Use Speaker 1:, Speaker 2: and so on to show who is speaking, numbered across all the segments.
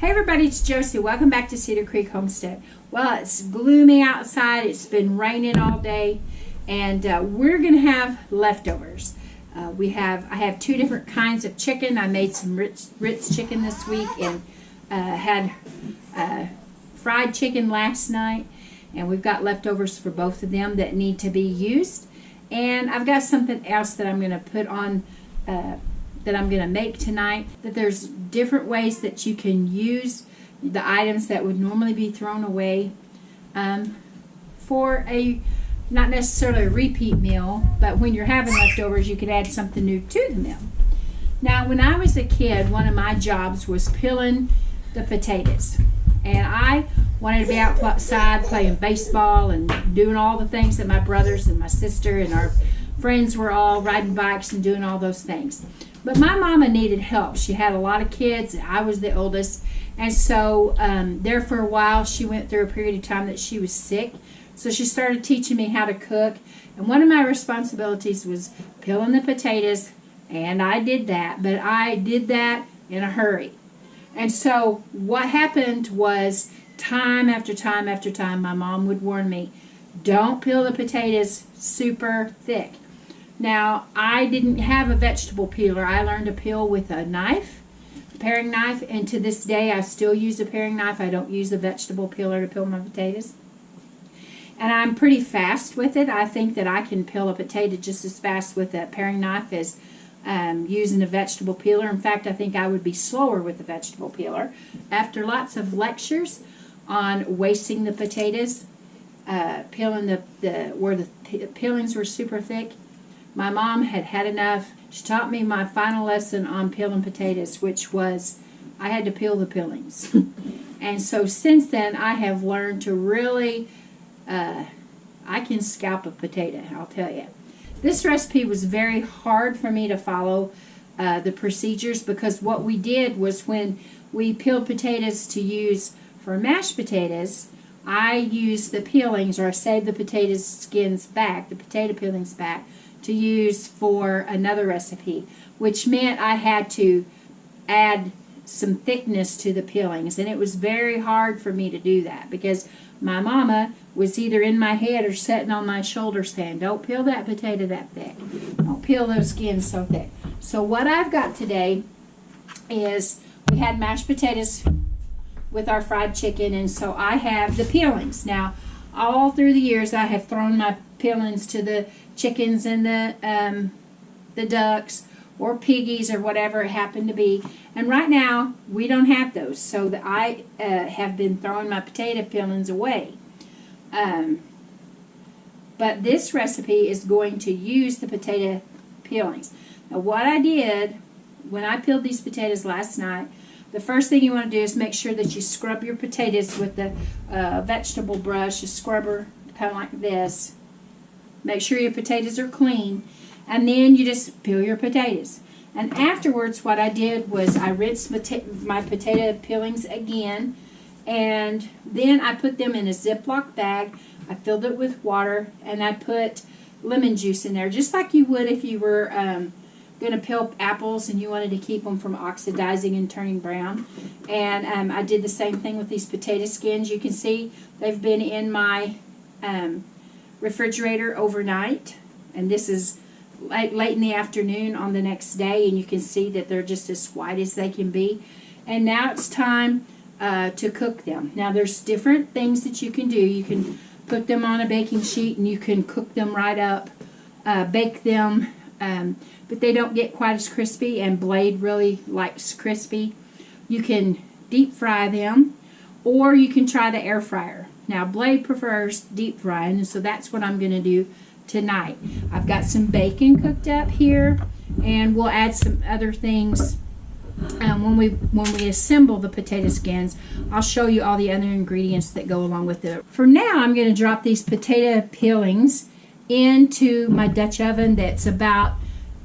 Speaker 1: Hey everybody, it's Josie. Welcome back to Cedar Creek Homestead. Well, it's gloomy outside. It's been raining all day, and we're going to have leftovers. I have two different kinds of chicken. I made some Ritz chicken this week and had fried chicken last night, and we've got leftovers for both of them that need to be used. And I've got something else that I'm going to put on that I'm going to make tonight. That there's different ways that you can use the items that would normally be thrown away for a not necessarily a repeat meal, but when you're having leftovers, you can add something new to the meal. Now, when I was a kid, one of my jobs was peeling the potatoes, and I wanted to be outside playing baseball and doing all the things that my brothers and my sister and our friends were all riding bikes and doing all those things. But my mama needed help. She had a lot of kids. I was the oldest. And so there for a while, she went through a period of time that she was sick. So she started teaching me how to cook. And one of my responsibilities was peeling the potatoes. And I did that. But I did that in a hurry. And so what happened was time after time after time, my mom would warn me, don't peel the potatoes super thick. Now, I didn't have a vegetable peeler. I learned to peel with a knife, a paring knife, and to this day I still use a paring knife. I don't use a vegetable peeler to peel my potatoes. And I'm pretty fast with it. I think that I can peel a potato just as fast with a paring knife as using a vegetable peeler. In fact, I think I would be slower with a vegetable peeler. After lots of lectures on wasting the potatoes, peeling where the peelings were super thick, my mom had had enough. She taught me my final lesson on peeling potatoes, which was I had to peel the peelings. And so since then, I have learned to really, I can scalp a potato, I'll tell you. This recipe was very hard for me to follow the procedures, because what we did was when we peeled potatoes to use for mashed potatoes, I used the peelings, or I saved the potato skins back, the potato peelings back, to use for another recipe, which meant I had to add some thickness to the peelings, and it was very hard for me to do that because my mama was either in my head or sitting on my shoulder saying, don't peel that potato that thick, don't peel those skins so thick. So what I've got today is we had mashed potatoes with our fried chicken, and so I have the peelings. Now, all through the years I have thrown my peelings to the chickens and the ducks or piggies or whatever it happened to be, and right now we don't have those, so that I have been throwing my potato peelings away. But this recipe is going to use the potato peelings. Now, what I did when I peeled these potatoes last night, the first thing you want to do is make sure that you scrub your potatoes with the vegetable brush, a scrubber, kind of like this. Make sure your potatoes are clean, and then you just peel your potatoes. And afterwards, what I did was I rinsed my potato peelings again, and then I put them in a Ziploc bag. I filled it with water, and I put lemon juice in there, just like you would if you were going to peel apples and you wanted to keep them from oxidizing and turning brown. And I did the same thing with these potato skins. You can see they've been in my refrigerator overnight, and this is late in the afternoon on the next day, and you can see that they're just as white as they can be. And now it's time to cook them. Now, there's different things that you can do. You can put them on a baking sheet and you can cook them right up, bake them, but they don't get quite as crispy, and Blade really likes crispy. You can deep fry them, or you can try the air fryer. Now, Blade prefers deep frying, and so that's what I'm going to do tonight. I've got some bacon cooked up here, and we'll add some other things when we assemble the potato skins. I'll show you all the other ingredients that go along with it. For now, I'm going to drop these potato peelings into my Dutch oven that's about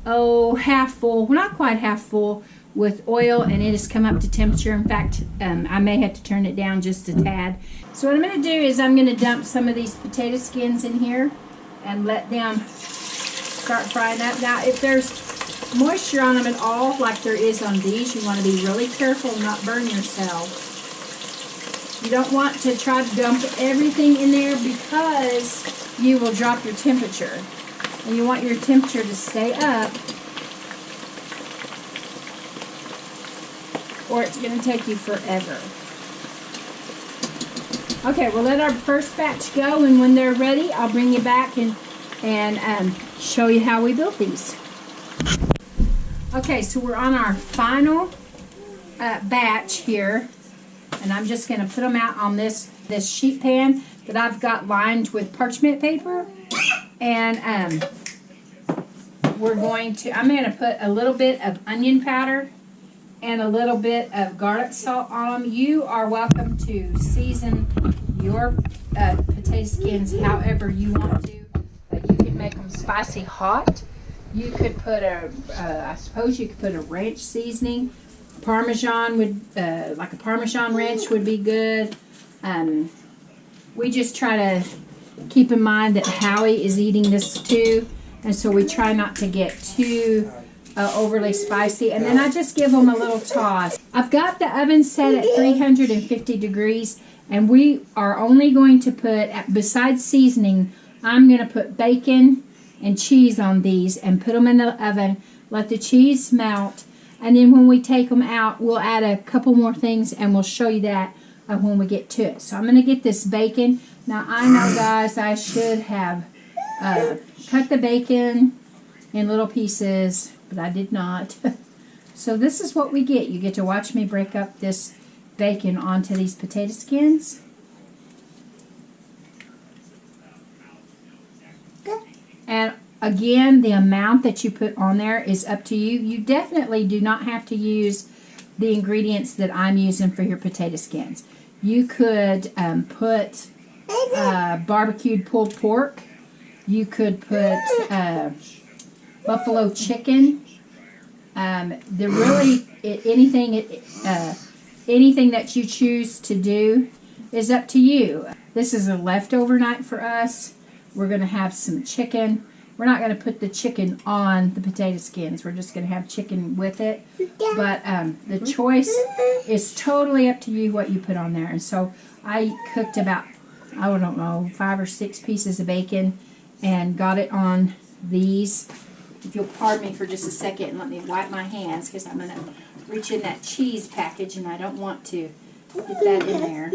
Speaker 1: half full, well, not quite half full, with oil, and it has come up to temperature. In fact, I may have to turn it down just a tad. So what I'm going to do is I'm going to dump some of these potato skins in here and let them start frying up. Now, if there's moisture on them at all like there is on these. You want to be really careful and not burn yourself. You don't want to try to dump everything in there because you will drop your temperature. And you want your temperature to stay up, or it's going to take you forever. Okay, we'll let our first batch go, and when they're ready, I'll bring you back and show you how we built these. Okay, so we're on our final batch here, and I'm just going to put them out on this sheet pan that I've got lined with parchment paper, and I'm going to put a little bit of onion powder and a little bit of garlic salt on them. You are welcome to season your potato skins however you want to, but you can make them spicy hot. You could put I suppose you could put a ranch seasoning. Parmesan would, like a Parmesan ranch would be good. We just try to keep in mind that Howie is eating this too, and so we try not to get too overly spicy. And then I just give them a little toss. I've got the oven set at 350 degrees, and we are only going to put, besides seasoning, I'm going to put bacon and cheese on these and put them in the oven, let the cheese melt, and then when we take them out, we'll add a couple more things, and we'll show you that when we get to it. So I'm going to get this bacon. Now, I know, guys, I should have cut the bacon in little pieces, but I did not. So this is what we get. You get to watch me break up this bacon onto these potato skins. And again, the amount that you put on there is up to you. You definitely do not have to use the ingredients that I'm using for your potato skins. You could put barbecued pulled pork. You could put buffalo chicken. Anything that you choose to do is up to you. This is a leftover night for us. We're going to have some chicken. We're not going to put the chicken on the potato skins. We're just going to have chicken with it. But the choice is totally up to you what you put on there. And so I cooked about, I don't know, 5 or 6 pieces of bacon and got it on these. If you'll pardon me for just a second and let me wipe my hands, because I'm going to reach in that cheese package and I don't want to get that in there.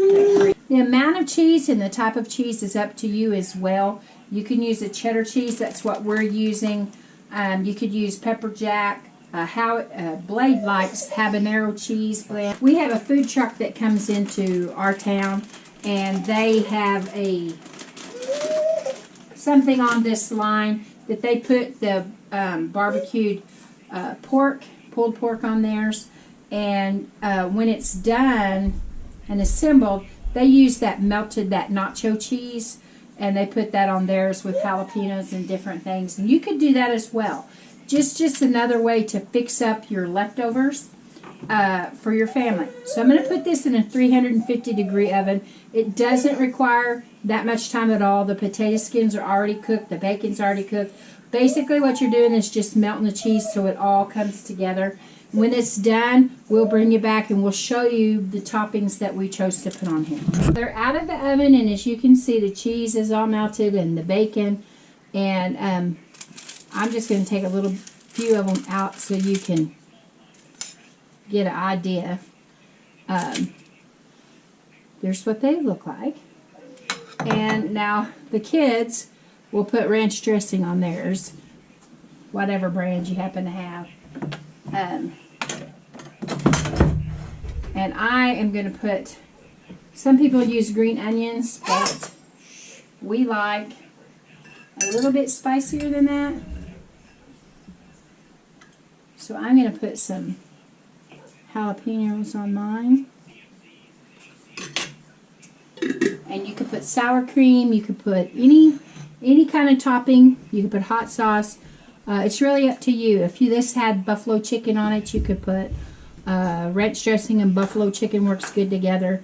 Speaker 1: The amount of cheese and the type of cheese is up to you as well. You can use a cheddar cheese. That's what we're using. You could use pepper jack. Blade likes habanero cheese blend. We have a food truck that comes into our town, and they have something on this line that they put the barbecued pulled pork on theirs, and when it's done and assembled, they use that nacho cheese, and they put that on theirs with jalapenos and different things. And you could do that as well. Just another way to fix up your leftovers for your family. So I'm going to put this in a 350 degree oven. It doesn't require that much time at all. The potato skins are already cooked. The bacon's already cooked. Basically what you're doing is just melting the cheese so it all comes together. When it's done, we'll bring you back and we'll show you the toppings that we chose to put on here. They're out of the oven, and as you can see, the cheese is all melted and the bacon. And I'm just going to take a few of them out so you can get an idea. There's what they look like. And now the kids will put ranch dressing on theirs, whatever brand you happen to have. And I am going to put, some people use green onions, but we like a little bit spicier than that. So I'm going to put some jalapenos on mine. And you could put sour cream, you could put any kind of topping, you could put hot sauce. It's really up to you. If this had buffalo chicken on it, you could put ranch dressing and buffalo chicken works good together.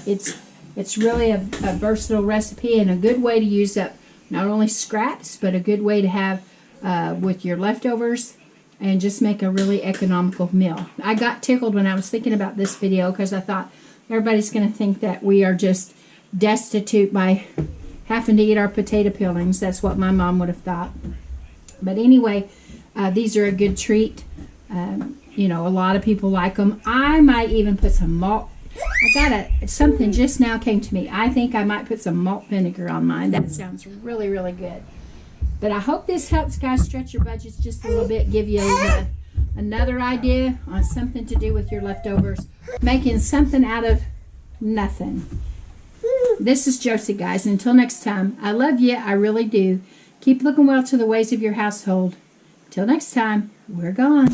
Speaker 1: It's really a versatile recipe and a good way to use up not only scraps, but a good way to have with your leftovers and just make a really economical meal. I got tickled when I was thinking about this video because I thought everybody's going to think that we are just destitute by having to eat our potato peelings. That's what my mom would have thought. But anyway, these are a good treat. You know, a lot of people like them. I might even put some malt. Something just now came to me. I think I might put some malt vinegar on mine. That sounds really, really good. But I hope this helps, guys, stretch your budgets just a little bit, give you another idea on something to do with your leftovers, making something out of nothing. This is Josie, guys. Until next time, I love you. I really do. Keep looking well to the ways of your household. Till next time, we're gone.